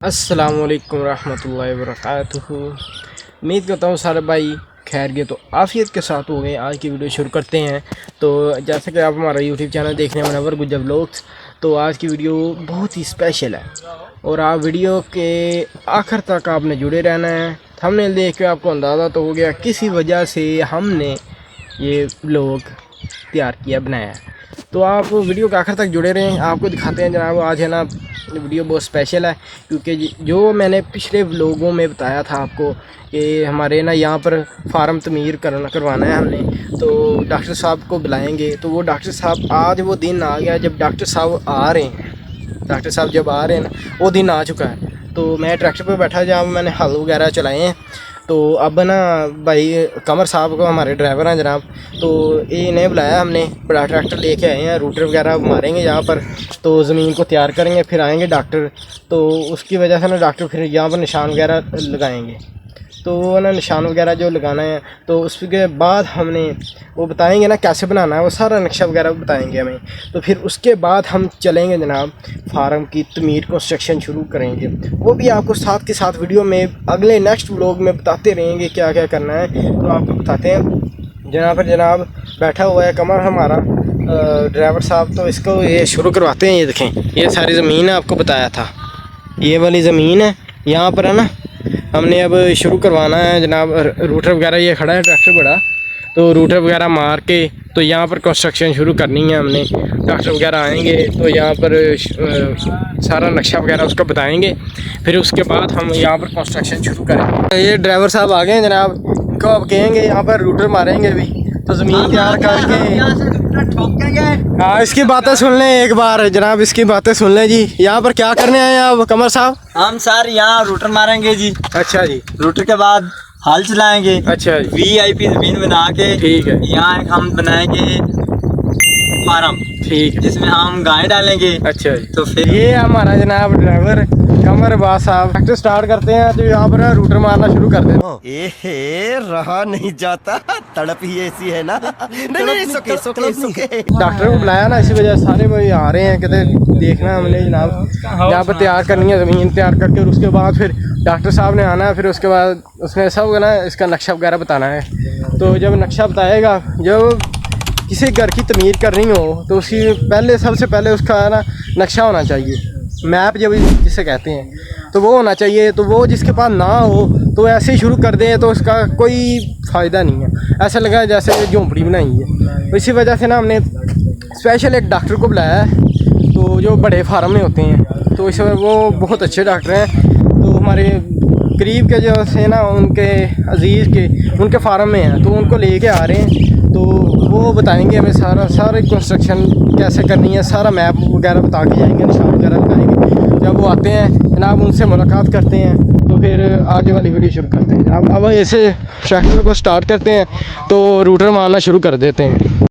अस्सलाम वालेकुम रहमतुल्लाहि वबरकातुहू। उम्मीद करता हूँ सारे भाई खैर के तो आफियत के साथ हो गए। आज की वीडियो शुरू करते हैं। तो जैसे कि आप हमारा यूट्यूब चैनल देख रहे हैं मुनव्वर गुज्जर व्लॉग्स, तो आज की वीडियो बहुत ही स्पेशल है और आप वीडियो के आखिर तक आपने जुड़े रहना है। थंबनेल देख के आपको अंदाज़ा तो हो गया किसी वजह से हमने ये व्लॉग तैयार किया, बनाया। तो आप वीडियो के आखिर तक जुड़े रहें, आपको दिखाते हैं जनाब। आज है ना वीडियो बहुत स्पेशल है क्योंकि जो मैंने पिछले व्लॉगों में बताया था आपको कि हमारे ना यहाँ पर फार्म तमीर करवाना है हमने, तो डॉक्टर साहब को बुलाएंगे। तो वो डॉक्टर साहब आज वो दिन आ गया जब डॉक्टर साहब आ रहे हैं। डॉक्टर साहब जब आ रहे हैं ना वो दिन आ चुका है। तो मैं ट्रैक्टर पर बैठा जहाँ मैंने हल वगैरह चलाए हैं। तो अब ना भाई कमर साहब को, हमारे ड्राइवर हैं जनाब, तो इन्हें बुलाया हमने। बड़ा ट्रैक्टर लेके आए हैं, रूटर वगैरह मारेंगे यहाँ पर, तो ज़मीन को तैयार करेंगे, फिर आएंगे डॉक्टर। तो उसकी वजह से ना डॉक्टर फिर यहाँ पर निशान वगैरह लगाएंगे। तो वो ना निशान वगैरह जो लगाना है तो उसके बाद हमने वो बताएंगे ना कैसे बनाना है, वो सारा नक्शा वगैरह बताएंगे हमें। तो फिर उसके बाद हम चलेंगे जनाब फार्म की तमीर कंस्ट्रक्शन शुरू करेंगे। वो भी आपको साथ के साथ वीडियो में अगले नेक्स्ट व्लॉग में बताते रहेंगे क्या क्या करना है। तो आपको बताते हैं। जनाब बैठा हुआ है कमर हमारा ड्राइवर साहब, तो इसको ये शुरू करवाते हैं। ये देखें, ये सारी ज़मीन है, आपको बताया था ये वाली ज़मीन है। यहाँ पर है ना हमने अब शुरू करवाना है जनाब। रूटर वगैरह ये खड़ा है ट्रैक्टर बड़ा, तो रूटर वगैरह मार के तो यहाँ पर कंस्ट्रक्शन शुरू करनी है हमने। डॉक्टर वगैरह आएंगे तो यहाँ पर सारा नक्शा वगैरह उसका बताएंगे, फिर उसके बाद हम यहाँ पर कंस्ट्रक्शन शुरू करेंगे। ये ड्राइवर साहब आ गए हैं जनाब, इनको अब कहेंगे यहाँ पर रूटर मारेंगे भी, तो ज़मीन तैयार करके हाँ इसकी बातें सुन लें एक बार जनाब, इसकी बातें सुन लें जी। यहाँ पर क्या करने आए हैं आप कमर साहब? हम सर यहाँ रूटर मारेंगे जी। अच्छा जी। रूटर के बाद हल चलाएंगे। अच्छा जी। वीआईपी जमीन बना के ठीक है, यहाँ एक हम बनाएंगे फार्म, ठीक है, जिसमें हम गाय डालेंगे। अच्छा जी। तो फिर ये हमारा जनाब ड्राइवर कमर बास साहब ट्रैक्टर स्टार्ट करते हैं तो यहाँ पर रूटर मारना शुरू कर देते हैं। रहा नहीं जाता, तड़प ही ऐसी है ना। नहीं, सुके। डॉक्टर को बुलाया ना, इसी वजह से सारे वही आ रहे हैं। कहते देखना हमने जनाब यहाँ पर तैयार करनी है ज़मीन तैयार करके, और उसके बाद फिर डॉक्टर साहब ने आना है। फिर उसके बाद उसमें सब ना इसका नक्शा वगैरह बताना है। तो जब नक्शा बताएगा, जब किसी घर की तमीर करनी हो तो उसकी पहले सबसे पहले उसका ना नक्शा होना चाहिए, मैप जब जिसे कहते हैं, तो वो होना चाहिए। तो वो जिसके पास ना हो तो ऐसे ही शुरू कर दे तो उसका कोई फ़ायदा नहीं है। ऐसा लगा जैसे झोंपड़ी बनाई है। तो इसी वजह से ना हमने स्पेशल एक डॉक्टर को बुलाया है, तो जो बड़े फार्म में होते हैं, तो इस वो बहुत अच्छे डॉक्टर हैं। तो हमारे करीब के जो से ना उनके अजीज़ के उनके फार्म में हैं, तो उनको लेके आ रहे हैं। तो वो बताएंगे हमें सारी कंस्ट्रक्शन कैसे करनी है, सारा मैप वगैरह बता के जाएंगे, निशान वगैरह लगाएंगे। जब वो आते हैं जनाब उनसे मुलाकात करते हैं, तो फिर आगे वाली वीडियो शुरू करते हैं जनाब। अब ऐसे ट्रैक्टर को स्टार्ट करते हैं तो रूटर मारना शुरू कर देते हैं।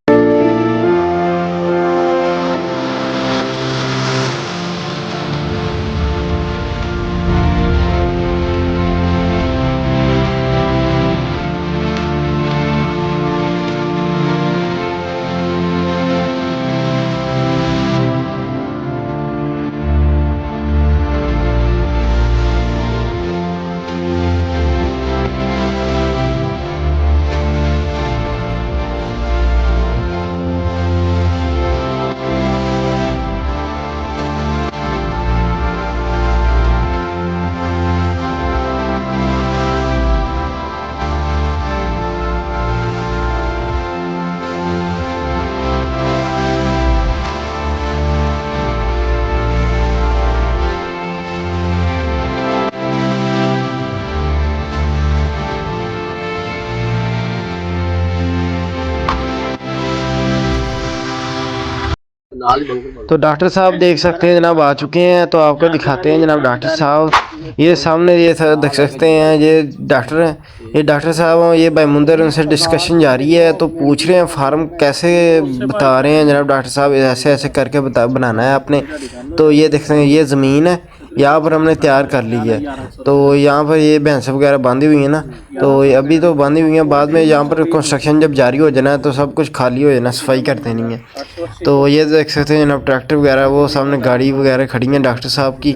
तो डॉक्टर साहब देख सकते हैं जनाब आ चुके हैं, तो आपको दिखाते हैं जनाब डॉक्टर साहब। ये सामने ये देख सकते हैं, ये डॉक्टर हैं, ये डॉक्टर साहब ये भाई मुंदर, उनसे डिस्कशन जारी है। तो पूछ रहे हैं फार्म कैसे बता रहे हैं जनाब डॉक्टर साहब, ऐसे ऐसे करके बनाना है आपने। तो ये देख सकते हैं ये ज़मीन है, यहाँ पर हमने तैयार कर ली है। तो यहाँ पर ये भैंस वगैरह बांधी हुई है ना, तो अभी तो बांधी हुई है, बाद में यहाँ पर कंस्ट्रक्शन जब जारी हो जाना है तो सब कुछ खाली हो जाना, सफाई कर देनी है। तो ये देख सकते हैं जनाब ट्रैक्टर वगैरह, वो सामने गाड़ी वगैरह खड़ी हैं डॉक्टर साहब की।